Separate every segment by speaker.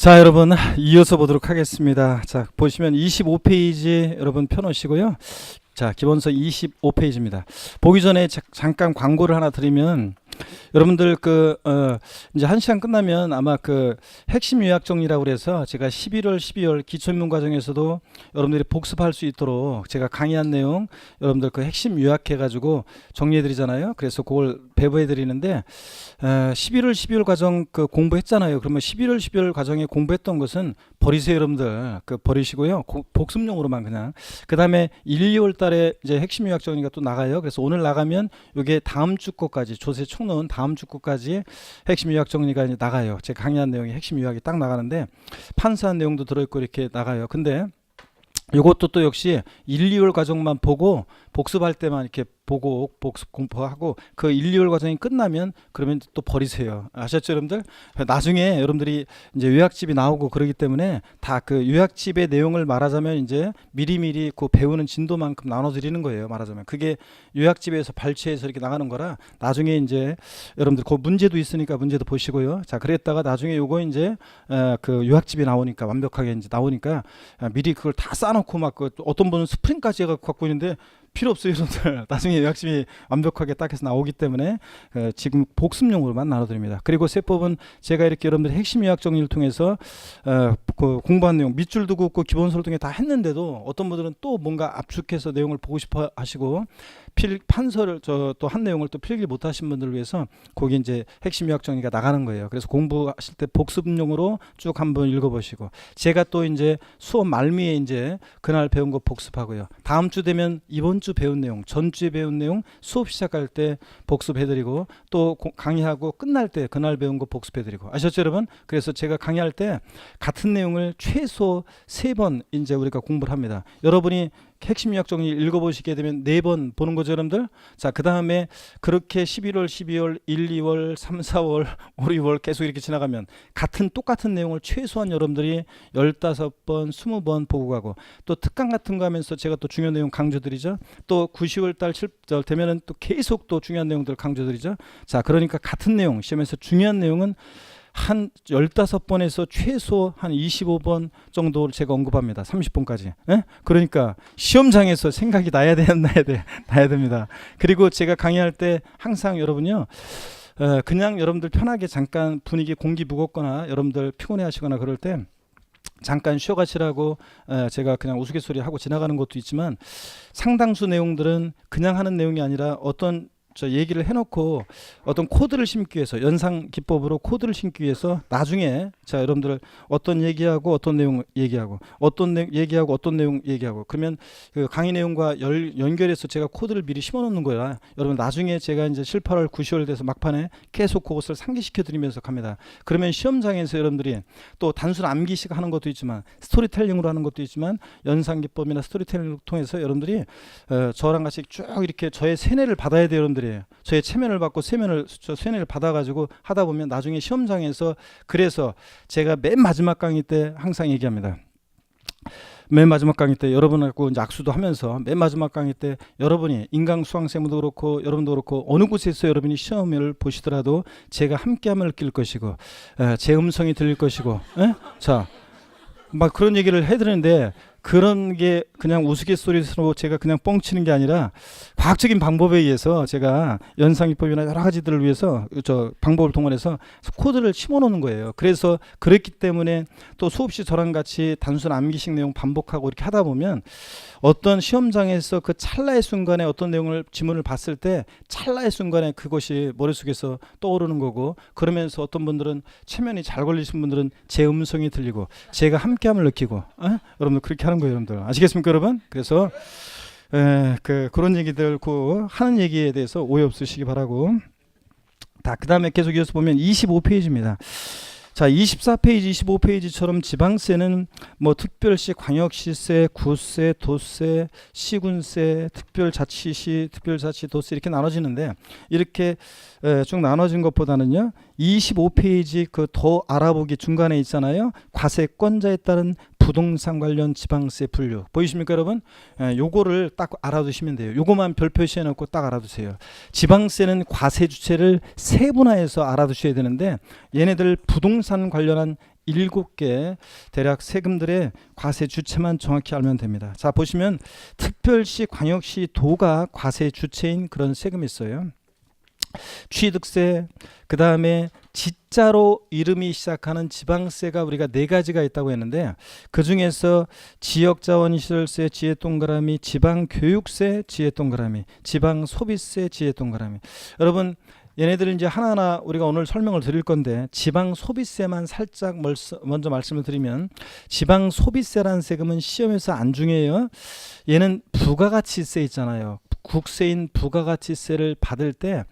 Speaker 1: 자, 여러분 이어서 보도록 하겠습니다. 자, 보시면 25페이지 여러분 펴놓으시고요. 자, 기본서 25페이지입니다. 보기 전에 잠깐 광고를 하나 드리면, 여러분들 이제 1시간 끝나면 아마 핵심 요약 정리라고 그래서 제가 11월 12월 기초입문 과정에서도 여러분들이 복습할 수 있도록 제가 강의한 내용 여러분들 핵심 요약해 가지고 정리해 드리잖아요. 그래서 그걸 배부해 드리는데, 11월 12월 과정 공부했잖아요. 그러면 11월 12월 과정에 공부했던 것은 버리세요. 여러분들 버리시고요. 복습용으로만 그냥. 그다음에 1, 2월 달에 이제 핵심 요약 정리가 또 나가요. 그래서 오늘 나가면 이게 다음 주 거까지, 조세 총론 다음 주 거까지 핵심 요약 정리가 이제 나가요. 제가 강의한 내용이 핵심 요약이 딱 나가는데, 판사한 내용도 들어있고 이렇게 나가요. 근데 이것도 또 역시 1, 2월 과정만 보고 복습할 때만 이렇게 보고 복습 공부하고, 1, 2월 과정이 끝나면 그러면 또 버리세요. 아셨죠, 여러분들? 나중에 여러분들이 이제 요약집이 나오고 그러기 때문에 다 요약집의 내용을 말하자면 이제 미리미리 배우는 진도만큼 나눠드리는 거예요. 말하자면 그게 요약집에서 발췌해서 이렇게 나가는 거라, 나중에 이제 여러분들 문제도 있으니까 문제도 보시고요. 자, 그랬다가 나중에 요거 이제 요약집이 나오니까 완벽하게 이제 나오니까 미리 그걸 다 쌓아놓고 막 어떤 분은 스프링까지 해갖고 갖고 있는데 필요 없어요, 여러분들. 나중에 요약심이 완벽하게 딱 해서 나오기 때문에 지금 복습용으로만 나눠드립니다. 그리고 세법은 제가 이렇게 여러분들 핵심 요약 정리를 통해서 공부한 내용 밑줄도 긋고 기본서를 통해 다 했는데도 어떤 분들은 또 뭔가 압축해서 내용을 보고 싶어 하시고, 판서를 또 한 내용을 또 필기 못 하신 분들을 위해서 거기 이제 핵심 요약 정리가 나가는 거예요. 그래서 공부하실 때 복습용으로 쭉 한번 읽어보시고, 제가 또 이제 수업 말미에 이제 그날 배운 거 복습하고요. 다음 주 되면 이번 주 배운 내용, 전주에 배운 내용 수업 시작할 때 복습해드리고, 또 강의하고 끝날 때 그날 배운 거 복습해드리고. 아셨죠, 여러분? 그래서 제가 강의할 때 같은 내용을 최소 3번 이제 우리가 공부를 합니다. 여러분이 핵심 요약 정리 읽어보시게 되면 4번 보는 거죠, 여러분들. 자, 그 다음에 그렇게 11월, 12월, 1, 2월, 3, 4월, 5, 6월 계속 이렇게 지나가면 똑같은 내용을 최소한 여러분들이 15번, 20번 보고 가고, 또 특강 같은 거 하면서 제가 또 중요한 내용 강조드리죠. 또 9, 10월 달, 7월 되면은 또 계속 또 중요한 내용들 강조드리죠. 자, 그러니까 같은 내용, 시험에서 중요한 내용은 한 15번에서 최소 한 25번 정도를 제가 언급합니다. 30번까지. 예? 그러니까 시험장에서 생각이 나야 됩니다. 그리고 제가 강의할 때 항상 여러분요, 그냥 여러분들 편하게 잠깐 분위기 공기 무겁거나 여러분들 피곤해 하시거나 그럴 때 잠깐 쉬어가시라고 제가 그냥 우스갯소리 하고 지나가는 것도 있지만, 상당수 내용들은 그냥 하는 내용이 아니라 어떤 얘기를 해놓고 어떤 코드를 심기 위해서, 연상 기법으로 코드를 심기 위해서 나중에 여러분들 어떤 얘기하고 어떤 내용 얘기하고 얘기하고 어떤 내용 얘기하고, 그러면 강의 내용과 연결해서 제가 코드를 미리 심어놓는 거야. 여러분 나중에 제가 이제 7, 8월, 9, 10월 돼서 막판에 계속 그것을 상기시켜 드리면서 갑니다. 그러면 시험장에서 여러분들이 또 단순 암기식 하는 것도 있지만 스토리텔링으로 하는 것도 있지만, 연상 기법이나 스토리텔링을 통해서 여러분들이 저랑 같이 쭉 이렇게 저의 세뇌를 받아야 돼요, 여러분들이. 저의 체면을 받고 세뇌를 받아가지고 하다 보면 나중에 시험장에서, 그래서 제가 맨 마지막 강의 때 항상 얘기합니다. 맨 마지막 강의 때 여러분하고 이제 악수도 하면서, 맨 마지막 강의 때 여러분이 인강수강생도 그렇고 여러분도 그렇고 어느 곳에서 여러분이 시험을 보시더라도 제가 함께함을 느낄 것이고, 제 음성이 들릴 것이고, 자, 막 그런 얘기를 해드리는데, 그런 게 그냥 우스갯소리로 제가 그냥 뻥치는 게 아니라 과학적인 방법에 의해서 제가 연상기법이나 여러 가지들을 위해서 방법을 동원해서 코드를 심어놓는 거예요. 그래서 그랬기 때문에 또 수없이 저랑 같이 단순 암기식 내용 반복하고 이렇게 하다 보면, 어떤 시험장에서 그 찰나의 순간에 어떤 내용을 지문을 봤을 때 찰나의 순간에 그것이 머릿속에서 떠오르는 거고, 그러면서 어떤 분들은 체면이 잘 걸리신 분들은 제 음성이 들리고 제가 함께함을 느끼고, 여러분들 그렇게 하는 거예요, 여러분들. 아시겠습니까, 여러분? 그래서 그런 얘기들 하는 얘기에 대해서 오해 없으시기 바라고. 그 다음에 계속 이어서 보면 25페이지입니다. 자, 24페이지, 25페이지처럼 지방세는 뭐 특별시, 광역시세, 구세, 도세, 시군세, 특별자치시, 특별자치도세 이렇게 나눠지는데, 이렇게 쭉 나눠진 것보다는요, 25페이지 더 알아보기 중간에 있잖아요. 과세권자에 따른 부동산 관련 지방세 분류 보이십니까, 여러분? 요거를 딱 알아두시면 돼요. 요거만 별 표시해 놓고 딱 알아두세요. 지방세는 과세 주체를 세분화해서 알아두셔야 되는데, 얘네들 부동산 관련한 7개 대략 세금들의 과세 주체만 정확히 알면 됩니다. 자, 보시면 특별시, 광역시, 도가 과세 주체인 그런 세금이 있어요. 취득세, 그 다음에 지자로 이름이 시작하는 지방세가 우리가 4가지가 있다고 했는데, 그 중에서 지역자원시설세, 지혜동그라미, 지방교육세, 지혜동그라미, 지방소비세, 지혜동그라미. 여러분, 얘네들은 이제 하나하나 우리가 오늘 설명을 드릴 건데, 지방소비세만 살짝 먼저 말씀을 드리면, 지방소비세라는 세금은 시험에서 안 중요해요. 얘는 부가가치세 있잖아요. 국세인 부가가치세를 받을 때,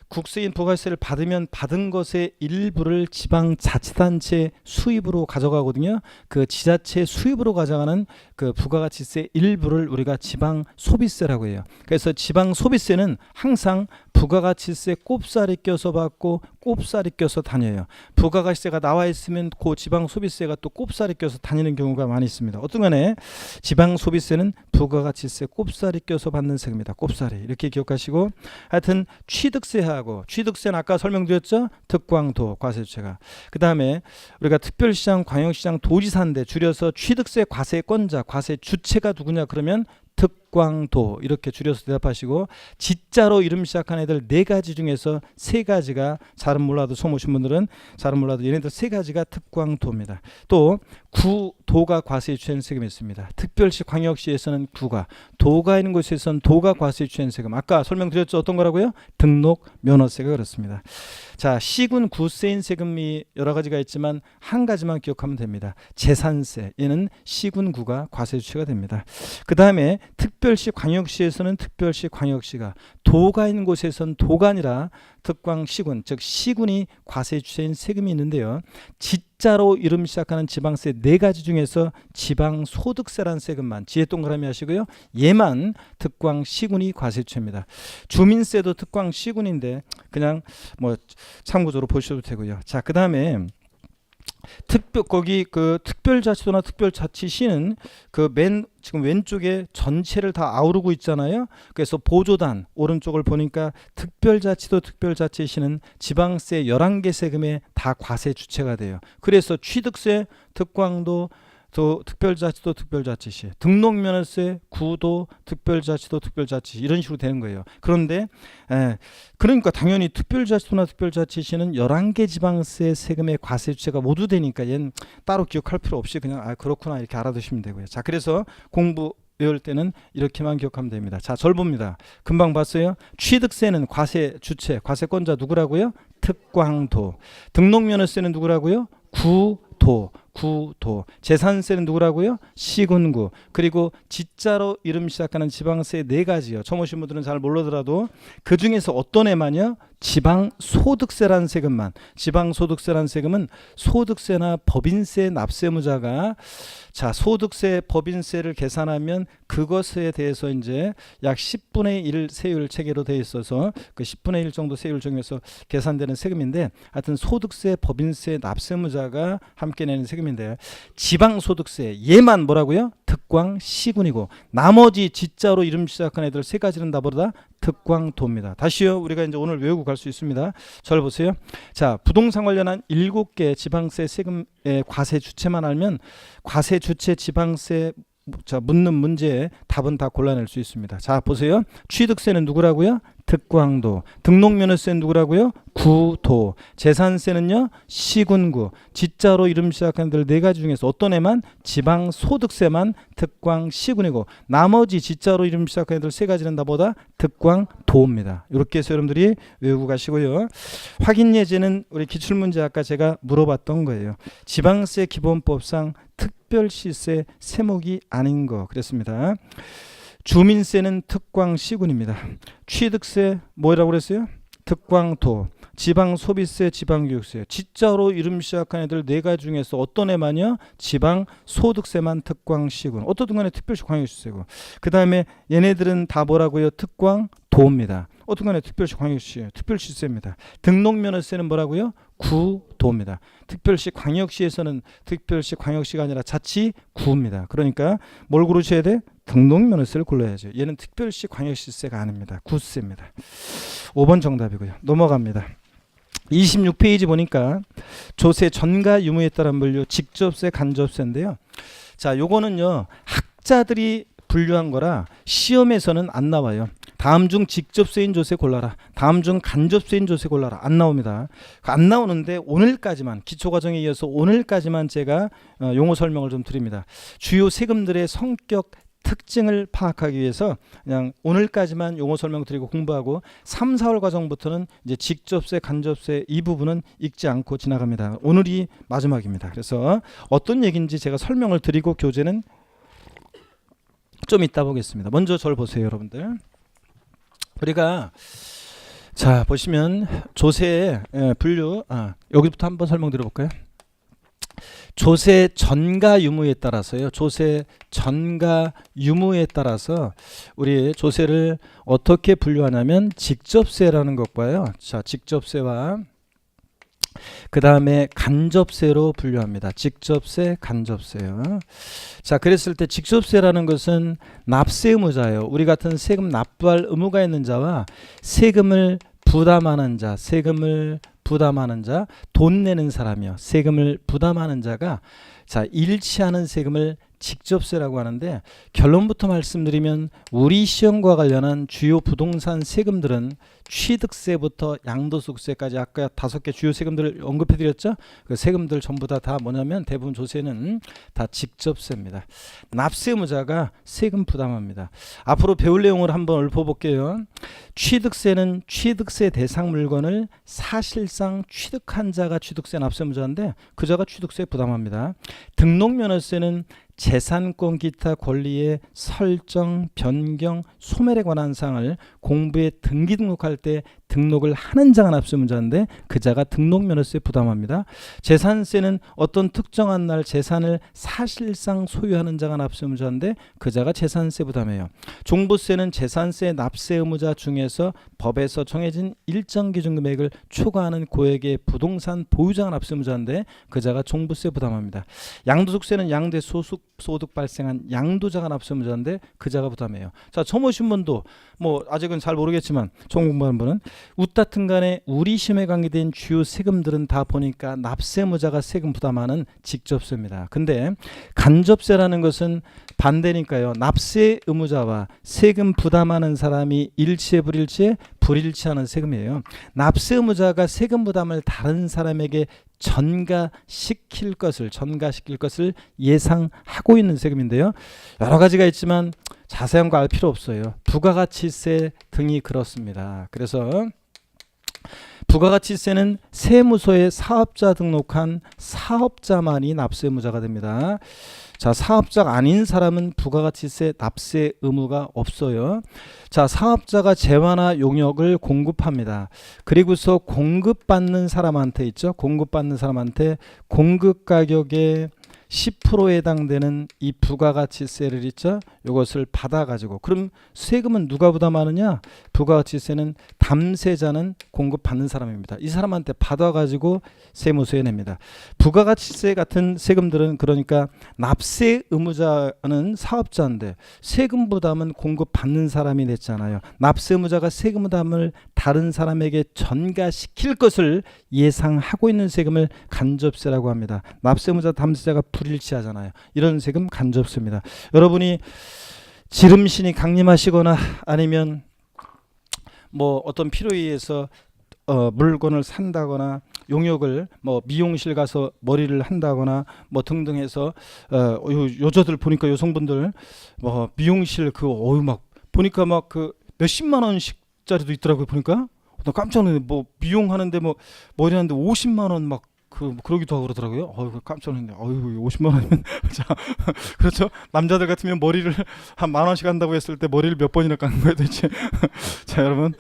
Speaker 1: 국세인 부가세를 받으면 받은 것의 일부를 지방자치단체 수입으로 가져가거든요. 그 지자체 수입으로 가져가는 그 부가가치세 일부를 우리가 지방소비세라고 해요. 그래서 지방소비세는 항상 부가가치세 꼽살이 껴서 받고 꼽살이 껴서 다녀요. 부가가치세가 나와 있으면 그 지방소비세가 또 꼽살이 껴서 다니는 경우가 많이 있습니다. 어떤 간에 지방소비세는 부가가치세 꼽살이 껴서 받는 세금이다. 꼽살이. 이렇게 기억하시고, 하여튼 취득세하고, 취득세는 아까 설명드렸죠. 특광도 과세주체가. 그 다음에 우리가 특별시장, 광역시장, 도지사인데 줄여서 취득세 과세권자, 과세주체가 누구냐 그러면 특광도, 이렇게 줄여서 대답하시고, 지자로 이름 시작한 애들 4가지 중에서 3가지가, 잘은 몰라도 처음 오신 분들은 잘은 몰라도 얘네들 3가지가 특광도입니다. 또 구도가 과세에 주체는 세금이 있습니다. 특별시, 광역시에서는 구가, 도가 있는 곳에서는 도가 과세에 주체는 세금. 아까 설명드렸죠. 어떤 거라고요? 등록 면허세가 그렇습니다. 자, 시군 구세인 세금이 여러 가지가 있지만 한 가지만 기억하면 됩니다. 재산세. 얘는 시군구가 과세 주체가 됩니다. 그 다음에 특별시, 광역시에서는 특별시, 광역시가, 도가 있는 곳에서는 도가 아니라 특광시군, 즉 시군이 과세 주체인 세금이 있는데요. 지자로 이름 시작하는 지방세 4가지 중에서 지방소득세라는 세금만, 지혜 동그라미 하시고요. 얘만 특광시군이 과세 주체입니다. 주민세도 특광시군인데 그냥 뭐 참고적으로 보셔도 되고요. 자, 그 다음에 거기 그 특별자치도나 특별자치시는 그 지금 왼쪽에 전체를 다 아우르고 있잖아요. 그래서 보조단 오른쪽을 보니까 특별자치도, 특별자치시는 지방세 11개 세금에 다 과세 주체가 돼요. 그래서 취득세, 특광도, 또 특별자치도, 특별자치시, 등록면허세, 구도, 특별자치도, 특별자치시, 이런 식으로 되는 거예요. 그런데 그러니까 당연히 특별자치도나 특별자치시는 11개 지방세 세금의 과세 주체가 모두 되니까 얘는 따로 기억할 필요 없이 그냥 그렇구나 이렇게 알아두시면 되고요. 자, 그래서 공부 외울 때는 이렇게만 기억하면 됩니다. 자, 절 봅니다. 금방 봤어요. 취득세는 과세 주체, 과세권자 누구라고요? 특광도. 등록면허세는 누구라고요? 구도. 재산세는 누구라고요? 시군구. 그리고 지자로 이름 시작하는 지방세 4가지요. 처음 오신 분들은 잘 모르더라도 그 중에서 어떤 애만요? 지방소득세라는 세금만. 지방소득세라는 세금은 소득세나 법인세 납세무자가, 자, 소득세, 법인세를 계산하면 그것에 대해서 이제 약 10분의 1 세율 체계로 되어 있어서 그 10분의 1 정도 세율 중에서 계산되는 세금인데, 하여튼 소득세, 법인세 납세무자가 함께 내는 세금인데, 지방소득세 얘만 뭐라고요? 특광시군이고, 나머지 지자로 이름 시작한 애들 3가지는 다 뭐다? 특광도입니다. 다시요. 우리가 이제 오늘 외우고 갈 수 있습니다. 절 보세요. 자, 부동산 관련한 7개 지방세 세금의 과세 주체만 알면 과세 주체 지방세 묻는 문제에 답은 다 골라낼 수 있습니다. 자, 보세요. 취득세는 누구라고요? 특광도. 등록면허세는 누구라고요? 구도. 재산세는요? 시군구. 지자로 이름 시작하는 들 4가지 중에서 어떤 애만? 지방소득세만 특광시군이고, 나머지 지자로 이름 시작하는 들 3가지는 다 뭐다? 특광도입니다. 이렇게 해서 여러분들이 외우고 가시고요. 확인 예제는 우리 기출문제 아까 제가 물어봤던 거예요. 지방세 기본법상 특별시세 세목이 아닌 거 그랬습니다. 주민세는 특광시군입니다. 취득세 뭐라고 그랬어요? 특광도. 지방소비세, 지방교육세. 지자로 이름 시작한 애들 4가지 중에서 어떤 애만요? 지방소득세만 특광시군. 어떻든 간에 특별시 광역시세고, 그 다음에 얘네들은 다 뭐라고요? 특광도입니다. 어떤 간에 특별시 광역시, 특별시세입니다. 등록면허세는 뭐라고요? 구도입니다. 특별시 광역시에서는 특별시 광역시가 아니라 자치구입니다. 그러니까 뭘 고르셔야 돼? 등록면허세를 골라야죠. 얘는 특별시 광역시세가 아닙니다. 구세입니다. 5번 정답이고요. 넘어갑니다. 26페이지 보니까 조세 전가 유무에 따른 분류 직접세 간접세인데요. 자, 요거는요 학자들이 분류한 거라 시험에서는 안 나와요. 다음 중 직접세인 조세 골라라, 다음 중 간접세인 조세 골라라, 안 나옵니다. 안 나오는데 오늘까지만, 기초과정에 이어서 오늘까지만 제가 용어 설명을 좀 드립니다. 주요 세금들의 성격 특징을 파악하기 위해서 그냥 오늘까지만 용어 설명 드리고 공부하고 3, 4월 과정부터는 이제 직접세, 간접세 이 부분은 읽지 않고 지나갑니다. 오늘이 마지막입니다. 그래서 어떤 얘기인지 제가 설명을 드리고 교재는 좀 이따 보겠습니다. 먼저 저를 보세요, 여러분들. 우리가 자 보시면 조세의 분류, 여기부터 한번 설명드려 볼까요? 조세 전가 유무에 따라서요. 조세 전가 유무에 따라서 우리 조세를 어떻게 분류하냐면 직접세라는 것과요. 자, 직접세와 그 다음에 간접세로 분류합니다. 직접세, 간접세요. 자, 그랬을 때 직접세라는 것은 납세 의무자예요. 우리 같은 세금 납부할 의무가 있는 자와 세금을 부담하는 자, 세금을 부담하는 자, 돈 내는 사람이요. 세금을 부담하는 자가 자, 일치하는 세금을 직접세라고 하는데, 결론부터 말씀드리면 우리 시험과 관련한 주요 부동산 세금들은 취득세부터 양도소득세까지 아까 5개 주요 세금들을 언급해 드렸죠. 그 세금들 전부 다 뭐냐면 대부분 조세는 다 직접세입니다. 납세 의무자가 세금 부담합니다. 앞으로 배울 내용을 한번 읊어볼게요. 취득세는 취득세 대상 물건을 사실상 취득한 자가 취득세 납세 의무자인데 그 자가 취득세 부담합니다. 등록면허세는 재산권 기타 권리의 설정, 변경, 소멸에 관한 사항을 공부에 등기 등록할 때 등록을 하는 자가 납세 의무자인데 그 자가 등록면허세 부담합니다. 재산세는 어떤 특정한 날 재산을 사실상 소유하는 자가 납세 의무자인데 그 자가 재산세 부담해요. 종부세는 재산세 납세 의무자 중에서 법에서 정해진 일정 기준 금액을 초과하는 고액의 부동산 보유자가 납세 의무자인데 그 자가 종부세 부담합니다. 양도소득세는 양대 소득 발생한 양도자가 납세 의무자인데 그 자가 부담해요. 자, 처음 오신 분도 뭐 아직은 잘 모르겠지만 처음 공부하는 분은 웃다튼 간에 우리 시험에 관계된 주요 세금들은 다 보니까 납세 의무자가 세금 부담하는 직접세입니다. 근데 간접세라는 것은 반대니까요. 납세 의무자와 세금 부담하는 사람이 일치해 불일치해 불일치하는 세금이에요. 납세 의무자가 세금 부담을 다른 사람에게 전가시킬 것을 예상하고 있는 세금인데요. 여러 가지가 있지만 자세한 거 알 필요 없어요. 부가가치세 등이 그렇습니다. 그래서 부가가치세는 세무서에 사업자 등록한 사업자만이 납세 의무자가 됩니다. 자, 사업자가 아닌 사람은 부가가치세 납세 의무가 없어요. 자, 사업자가 재화나 용역을 공급합니다. 그리고서 공급받는 사람한테 있죠. 공급받는 사람한테 공급 가격의 10%에 해당되는 이 부가가치세를 있죠. 이것을 받아가지고 그럼 세금은 누가 부담하느냐? 부가가치세는 담세자는 공급받는 사람입니다. 이 사람한테 받아가지고 세무서에 냅니다. 부가가치세 같은 세금들은 그러니까 납세 의무자는 사업자인데 세금 부담은 공급받는 사람이 냈잖아요. 납세 의무자가 세금 부담을 다른 사람에게 전가시킬 것을 예상하고 있는 세금을 간접세라고 합니다. 납세 의무자 담세자가 불일치하잖아요. 이런 세금 간접세입니다. 여러분이 지름신이 강림하시거나 아니면 뭐 어떤 필요에 의해서 물건을 산다거나 용역을 뭐 미용실 가서 머리를 한다거나 뭐 등등 해서 여자들 보니까 여성분들 뭐 미용실 막 보니까 막 그 몇십만 원씩짜리도 있더라고요. 보니까 나 깜짝 놀랐네. 뭐 미용하는데 뭐 머리 하는데 50만 원 막 그러기도 하고 그러더라고요. 깜짝 놀랐네. 50만 원이면 자, 그렇죠. 남자들 같으면 머리를 한 10,000원씩 한다고 했을 때 머리를 몇 번이나 깎는 거예요, 대체. 자, 여러분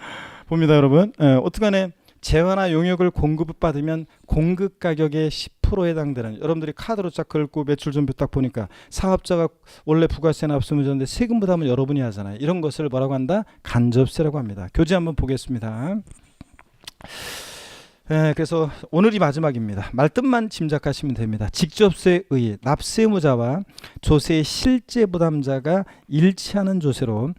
Speaker 1: 봅니다, 여러분. 어떻게간에 재화나 용역을 공급받으면 공급 가격의 10%에 해당되는, 여러분들이 카드로 쫙 긁고 매출 전표 딱 보니까 사업자가 원래 부가세 납세 의무자인데 세금 부담을 여러분이 하잖아요. 이런 것을 뭐라고 한다? 간접세라고 합니다. 교재 한번 보겠습니다. 그래서 오늘이 마지막입니다. 말뜻만 짐작하시면 됩니다. 직접세의 납세 의무자와 조세의 실제 부담자가 일치하는 조세로